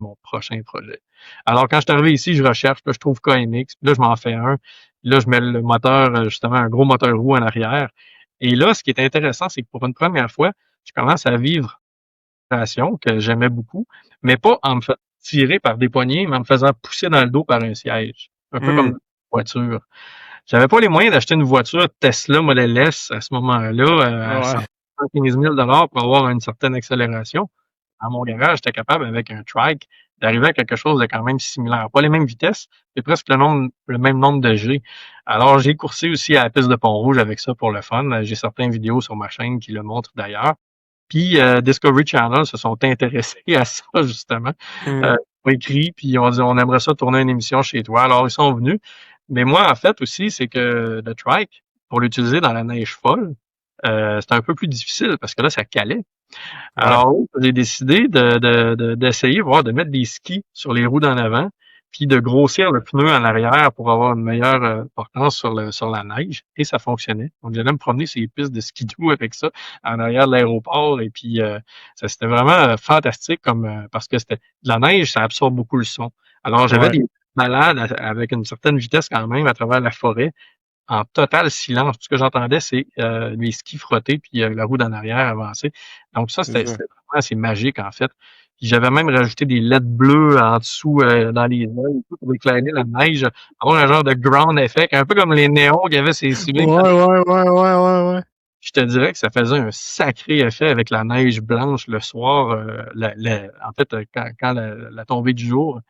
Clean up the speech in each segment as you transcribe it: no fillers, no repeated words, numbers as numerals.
mon prochain projet. Alors, quand je suis arrivé ici, je recherche, là, je trouve KMX, puis là, je m'en fais un. Puis là, je mets le moteur, justement, un gros moteur roue en arrière. Et là, ce qui est intéressant, c'est que pour une première fois, je commence à vivre une sensation que j'aimais beaucoup, mais pas en me faisant tirer par des poignées, mais en me faisant pousser dans le dos par un siège. Un peu comme dans une voiture. J'avais pas les moyens d'acheter une voiture Tesla Model S à ce moment-là, à 115 000 pour avoir une certaine accélération. À mon garage, j'étais capable, avec un trike, d'arriver à quelque chose de quand même similaire. Pas les mêmes vitesses, mais presque le même nombre de G. Alors, j'ai coursé aussi à la piste de Pont-Rouge avec ça pour le fun. J'ai certaines vidéos sur ma chaîne qui le montrent d'ailleurs. Puis Discovery Channel se sont intéressés à ça, justement. Ils ont écrit, puis ils ont dit, on aimerait ça tourner une émission chez toi. Alors, ils sont venus. Mais moi, en fait, aussi, c'est que le trike, pour l'utiliser dans la neige folle, c'est un peu plus difficile parce que là, ça calait. Alors, j'ai décidé d'essayer, voire de mettre des skis sur les roues d'en avant, puis de grossir le pneu en arrière pour avoir une meilleure portance sur la neige. Et ça fonctionnait. Donc, j'allais me promener sur les pistes de skidoo avec ça en arrière de l'aéroport. Et puis, ça c'était vraiment fantastique parce que c'était de la neige, ça absorbe beaucoup le son. Alors, j'avais des balades avec une certaine vitesse quand même à travers la forêt, en total silence. Tout ce que j'entendais, c'est mes skis frottés puis la roue d'en arrière avancer. Donc ça, c'était vraiment assez magique, en fait. Puis j'avais même rajouté des LED bleus en dessous dans les ailes pour éclairer la neige, avoir un genre de ground effect, un peu comme les néons qu'il y avait ces Ouais. Je te dirais que ça faisait un sacré effet avec la neige blanche le soir, en fait, quand la tombée du jour.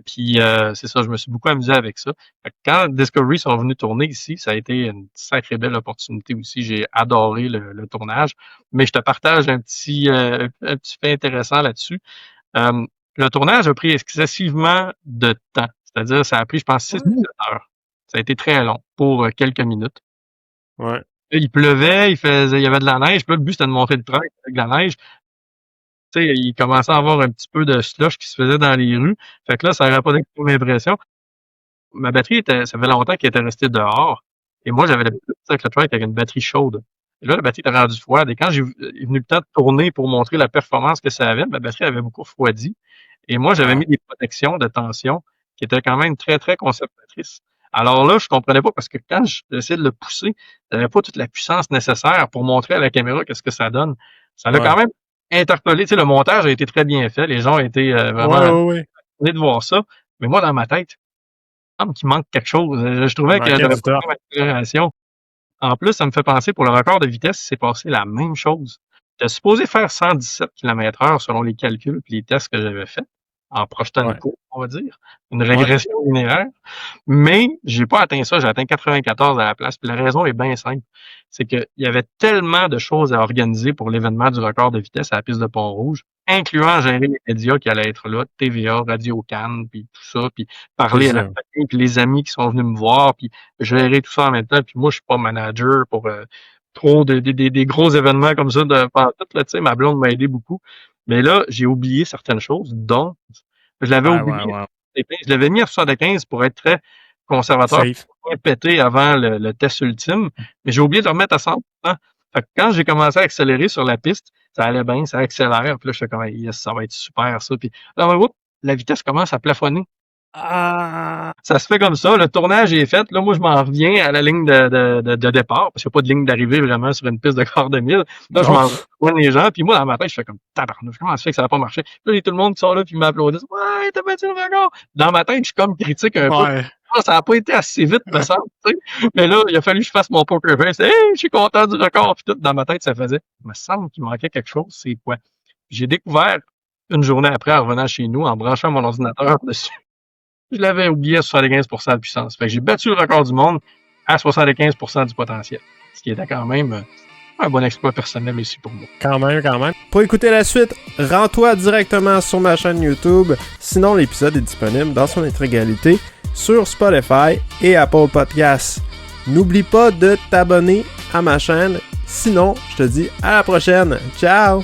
Puis c'est ça, je me suis beaucoup amusé avec ça. Fait que quand Discovery sont venus tourner ici, ça a été une sacrée belle opportunité aussi. J'ai adoré le tournage. Mais je te partage un petit fait intéressant là-dessus. Le tournage a pris excessivement de temps. C'est-à-dire, ça a pris, je pense, 6 heures. Ça a été très long pour quelques minutes. Ouais. Il pleuvait, il y avait de la neige. Puis là, le but, c'était de monter le train avec de la neige. Tu sais, il commençait à avoir un petit peu de slush qui se faisait dans les rues. Fait que là, ça n'aurait pas d'extrême impression. Ma batterie ça fait longtemps qu'elle était restée dehors. Et moi, j'avais l'habitude de avec le trike avec une batterie chaude. Et là, la batterie était rendue froide. Et quand il est venu le temps de tourner pour montrer la performance que ça avait, ma batterie avait beaucoup refroidi. Et moi, j'avais mis des protections de tension qui étaient quand même très, très conservatrices. Alors là, je comprenais pas parce que quand j'essayais de le pousser, j'avais pas toute la puissance nécessaire pour montrer à la caméra qu'est-ce que ça donne. Ça l'a quand même interpellé. Tu sais, le montage a été très bien fait. Les gens ont été vraiment étonnés de voir ça. Mais moi, dans ma tête, il me manque quelque chose. Je trouvais que j'avais pas la même accélération. En plus, ça me fait penser, pour le record de vitesse, c'est passé la même chose. J'étais supposé faire 117 km/h selon les calculs et les tests que j'avais faits, en projetant une courbe, on va dire, une régression linéaire. Mais j'ai pas atteint ça, j'ai atteint 94 à la place. Puis la raison est bien simple. C'est qu'il y avait tellement de choses à organiser pour l'événement du record de vitesse à la piste de Pont-Rouge, incluant gérer les médias qui allaient être là, TVA, Radio-Can, puis tout ça, puis parler à la famille, puis les amis qui sont venus me voir, puis gérer tout ça en même temps. Puis moi, je suis pas manager pour trop des gros événements comme ça de tout, là, tu sais, ma blonde m'a aidé beaucoup. Mais là, j'ai oublié certaines choses, dont je l'avais oublié. Je l'avais mis à 75 pour être très conservateur, pour pas péter avant le test ultime, mais j'ai oublié de le remettre à 100%. Fait que quand j'ai commencé à accélérer sur la piste, ça allait bien, ça accélère, puis là, je fais comme, yes, ça va être super, ça. Puis là, la vitesse commence à plafonner. Ça se fait comme ça, le tournage est fait. Là, moi, je m'en reviens à la ligne de départ, parce qu'il n'y a pas de ligne d'arrivée vraiment sur une piste de quart de mille. Là, je m'en reviens les gens, puis moi, dans ma tête, je fais comme tabarnouche, comment ça fait que ça n'a pas marché? Puis là, il y a tout le monde qui sort là, puis m'applaudissent. Ouais, t'as battu le record! Dans ma tête, je suis comme critique un peu. Ça n'a pas été assez vite, me semble, tu sais. Mais là, il a fallu que je fasse mon poker face. Hey, je suis content du record, puis tout. Dans ma tête, ça faisait. Il me semble qu'il manquait quelque chose, c'est quoi? J'ai découvert une journée après, en revenant chez nous, en branchant mon ordinateur dessus. Je l'avais oublié à 75% de puissance. Fait que j'ai battu le record du monde à 75% du potentiel. Ce qui était quand même un bon exploit personnel aussi pour moi. Quand même. Pour écouter la suite, rends-toi directement sur ma chaîne YouTube. Sinon, l'épisode est disponible dans son intégralité sur Spotify et Apple Podcasts. N'oublie pas de t'abonner à ma chaîne. Sinon, je te dis à la prochaine. Ciao!